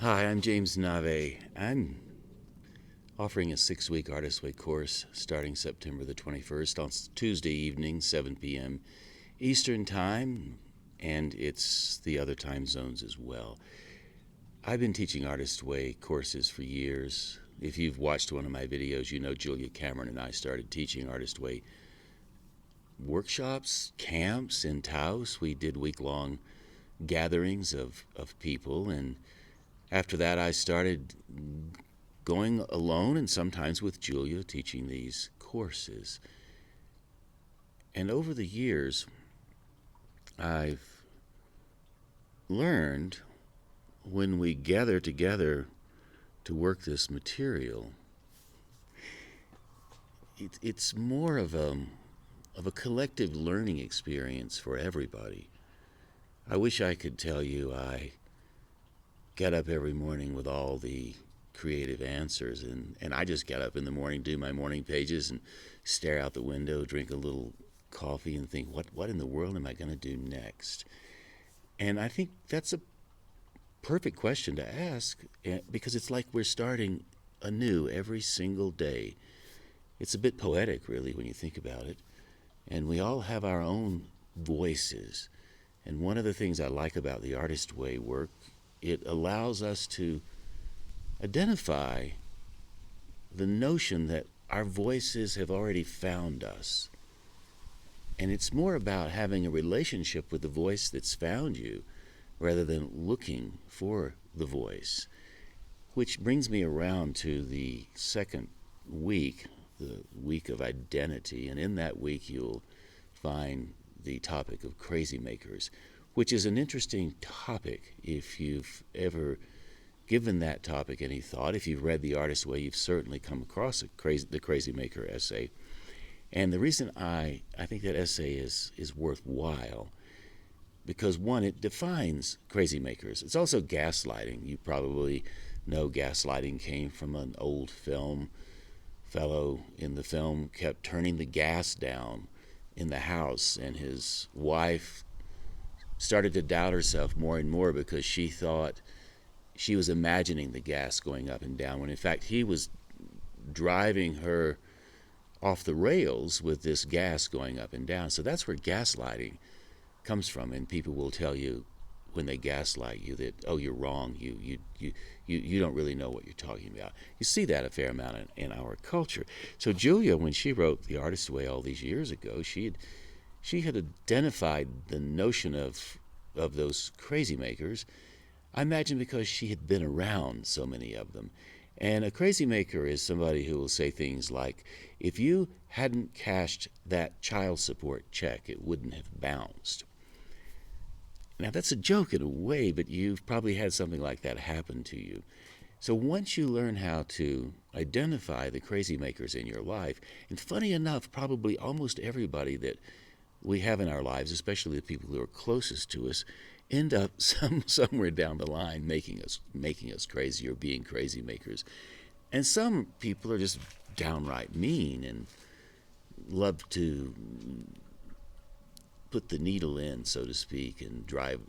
Hi, I'm James Navé. I'm offering a 6-week Artist Way course starting September the 21st on Tuesday evening, 7 p.m. Eastern Time, and it's the other time zones as well. I've been teaching Artist Way courses for years. If you've watched one of my videos, you know Julia Cameron and I started teaching Artist Way workshops, camps in Taos. We did week-long gatherings of people, and after that I started going alone and sometimes with Julia teaching these courses. And over the years, I've learned when we gather together to work this material, it's more of a collective learning experience for everybody. I wish I could tell you I get up every morning with all the creative answers, and I just get up in the morning, do my morning pages, and stare out the window, drink a little coffee, and think, what in the world am I going to do next? And I think that's a perfect question to ask because it's like we're starting anew every single day. It's a bit poetic, really, when you think about it. And we all have our own voices. And one of the things I like about the Artist Way work, it allows us to identify the notion that our voices have already found us. And it's more about having a relationship with the voice that's found you rather than looking for the voice. Which brings me around to the second week, the week of identity. And in that week, you'll find the topic of Crazymakers, which is an interesting topic if you've ever given that topic any thought. If you've read The Artist's Way, you've certainly come across the Crazymaker essay. And the reason I think that essay is worthwhile, because one, it defines Crazymakers. It's also gaslighting. You probably know gaslighting came from an old film. Fellow in the film kept turning the gas down in the house, and his wife started to doubt herself more and more because she thought she was imagining the gas going up and down, when in fact he was driving her off the rails with this gas going up and down. So that's where gaslighting comes from, and people will tell you when they gaslight you that, oh, you're wrong, you don't really know what you're talking about. You see that a fair amount in our culture. So Julia, when she wrote The Artist's Way all these years ago, she had identified the notion of those crazy makers, I imagine because she had been around so many of them. And a crazy maker is somebody who will say things like, if you hadn't cashed that child support check, it wouldn't have bounced. Now, that's a joke in a way, but you've probably had something like that happen to you. So once you learn how to identify the crazy makers in your life, and funny enough, probably almost everybody that we have in our lives, especially the people who are closest to us, end up somewhere down the line making us crazy or being crazy makers. And some people are just downright mean and love to put the needle in, so to speak, and drive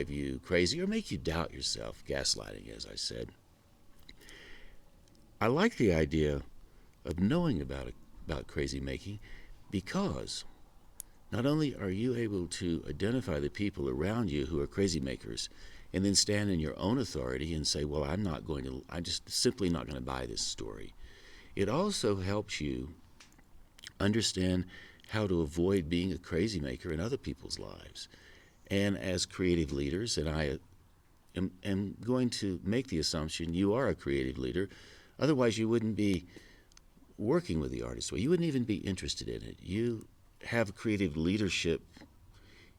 you crazy or make you doubt yourself. Gaslighting, as I said. I like the idea of knowing about crazy making, because not only are you able to identify the people around you who are crazy makers and then stand in your own authority and say, well, I'm just simply not going to buy this story. It also helps you understand how to avoid being a crazy maker in other people's lives. And as creative leaders, and I am going to make the assumption you are a creative leader, otherwise you wouldn't be working with the artist way. You wouldn't even be interested in it. You have creative leadership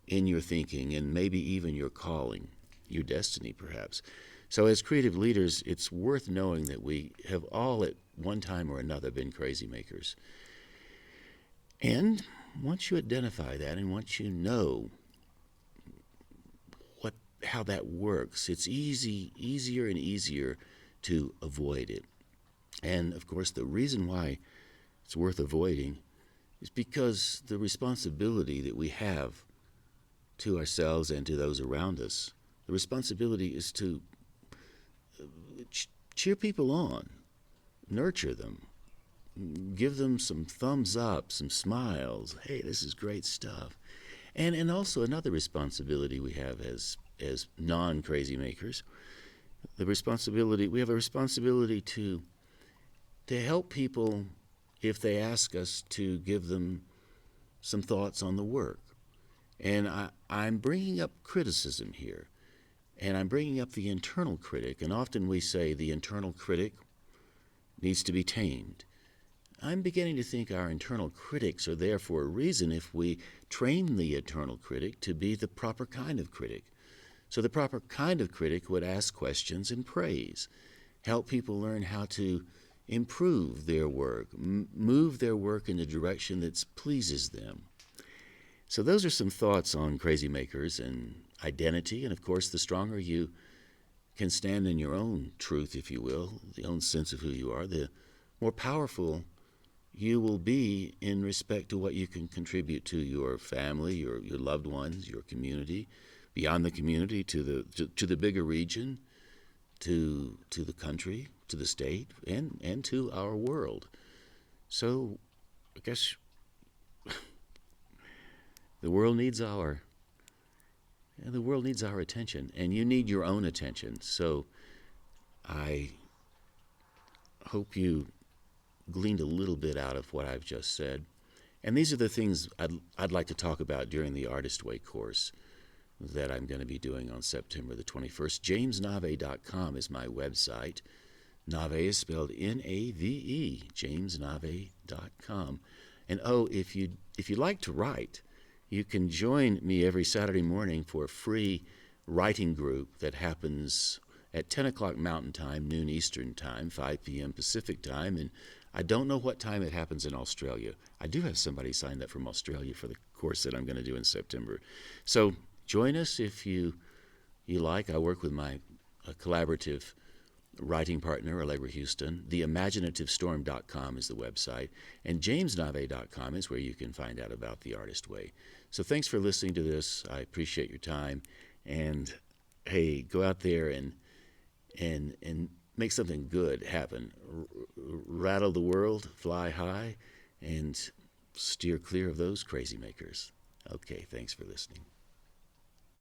in your thinking and maybe even your calling, your destiny perhaps. So as creative leaders, it's worth knowing that we have all at one time or another been crazy makers. And once you identify that and once you know how that works, it's easier and easier to avoid it. And of course, the reason why it's worth avoiding is because the responsibility that we have to ourselves and to those around us, the responsibility is to cheer people on, nurture them, give them some thumbs up, some smiles. Hey, this is great stuff. And also another responsibility we have as non-crazy makers, we have a responsibility to help people if they ask us to give them some thoughts on the work. And I'm bringing up criticism here, and I'm bringing up the internal critic, and often we say the internal critic needs to be tamed. I'm beginning to think our internal critics are there for a reason if we train the internal critic to be the proper kind of critic. So the proper kind of critic would ask questions and praise, help people learn how to improve their work, move their work in a direction that pleases them. So those are some thoughts on Crazymakers and identity, and of course the stronger you can stand in your own truth, if you will, the own sense of who you are, the more powerful you will be in respect to what you can contribute to your family, your loved ones, your community, beyond the community, to the bigger region, to the country, to the state, and to our world. So I guess the world needs our attention, and you need your own attention. So I hope you gleaned a little bit out of what I've just said. And these are the things I'd like to talk about during the Artist Way course that I'm going to be doing on September the 21st. JamesNavé.com is my website. Navé is spelled Nave, JamesNavé.com. And if you like to write, you can join me every Saturday morning for a free writing group that happens at 10 o'clock Mountain Time, noon Eastern Time, 5 p.m. Pacific Time, and I don't know what time it happens in Australia. I do have somebody signed up from Australia for the course that I'm going to do in September. So join us if you like. I work with my collaborative writing partner, Allegra Houston. TheImaginativestorm.com is the website, and JamesNavé.com is where you can find out about the Artist Way. So thanks for listening to this. I appreciate your time, and hey, go out there and make something good happen. Rattle the world, fly high, and steer clear of those crazy makers. Okay, thanks for listening.